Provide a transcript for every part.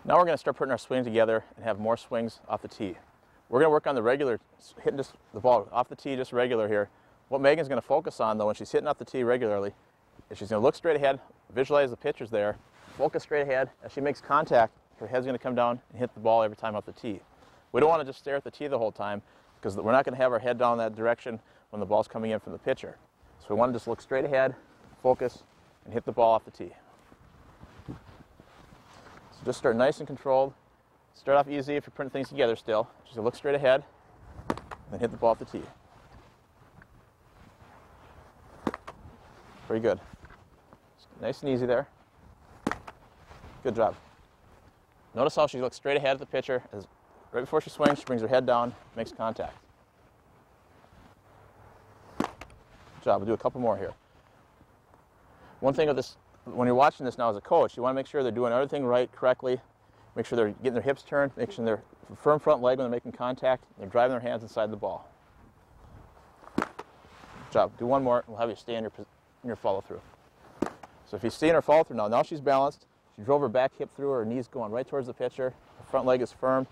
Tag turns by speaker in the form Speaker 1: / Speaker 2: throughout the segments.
Speaker 1: Now we're going to start putting our swing together and have more swings off the tee. We're going to work on the regular, hitting just the ball off the tee, just regular here. What Megan's going to focus on, though, when she's hitting off the tee regularly, is she's going to look straight ahead, visualize the pitcher's there, focus straight ahead. As she makes contact, her head's going to come down and hit the ball every time off the tee. We don't want to just stare at the tee the whole time, because we're not going to have our head down that direction when the ball's coming in from the pitcher. So we want to just look straight ahead, focus, and hit the ball off the tee. So just start nice and controlled. Start off easy if you're putting things together still. Just look straight ahead, and then hit the ball off the tee. Very good. Nice and easy there. Good job. Notice how she looks straight ahead at the pitcher. Right before she swings, she brings her head down, makes contact. Good job. We'll do a couple more here. One thing of this, when you're watching this now as a coach, you want to make sure they're doing everything right, correctly. Make sure they're getting their hips turned, make sure they're firm front leg when they're making contact, and they're driving their hands inside the ball. Good job. Do one more, and we'll have you stay in your follow-through. So if you stay in her follow-through now she's balanced. She drove her back hip through, her knees going right towards the pitcher. Her front leg is firm.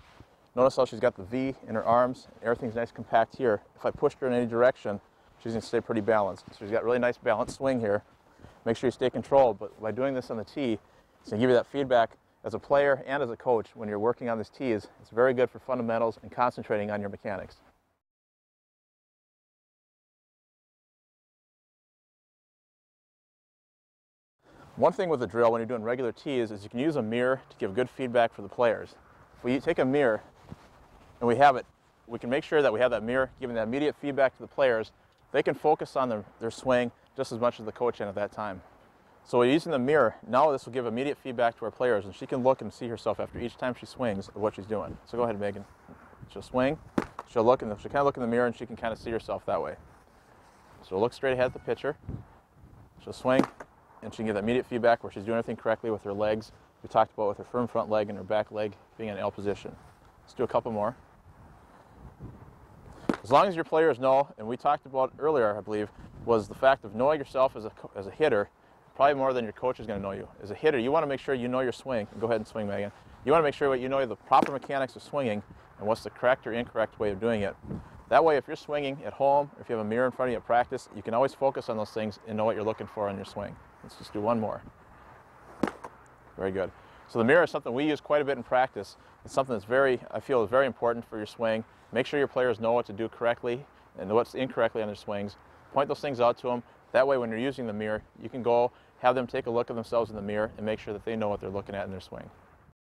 Speaker 1: Notice how she's got the V in her arms. Everything's nice compact here. If I pushed her in any direction, she's going to stay pretty balanced. So she's got really nice balanced swing here. Make sure you stay controlled, but by doing this on the tee, it's going to give you that feedback as a player and as a coach when you're working on these tees. It's very good for fundamentals and concentrating on your mechanics. One thing with the drill when you're doing regular tees is you can use a mirror to give good feedback for the players. If we take a mirror and we have it, we can make sure that we have that mirror giving that immediate feedback to the players. They can focus on their swing just as much as the coach can at that time. So we're using the mirror. Now this will give immediate feedback to our players, and she can look and see herself after each time she swings of what she's doing. So go ahead, Megan. She'll swing, she'll look, and she'll kind of look in the mirror, and she can kind of see herself that way. So she'll look straight ahead at the pitcher. She'll swing, and she can give that immediate feedback where she's doing everything correctly with her legs. We talked about with her firm front leg and her back leg being in L position. Let's do a couple more. As long as your players know, and we talked about earlier, I believe, was the fact of knowing yourself as a hitter, probably more than your coach is going to know you. As a hitter, you want to make sure you know your swing. Go ahead and swing, Megan. You want to make sure you know the proper mechanics of swinging and what's the correct or incorrect way of doing it. That way, if you're swinging at home, if you have a mirror in front of you at practice, you can always focus on those things and know what you're looking for on your swing. Let's just do one more. Very good. So the mirror is something we use quite a bit in practice. It's something that's I feel is very important for your swing. Make sure your players know what to do correctly and what's incorrectly on their swings. Point those things out to them. That way, when you're using the mirror, you can go have them take a look at themselves in the mirror and make sure that they know what they're looking at in their swing.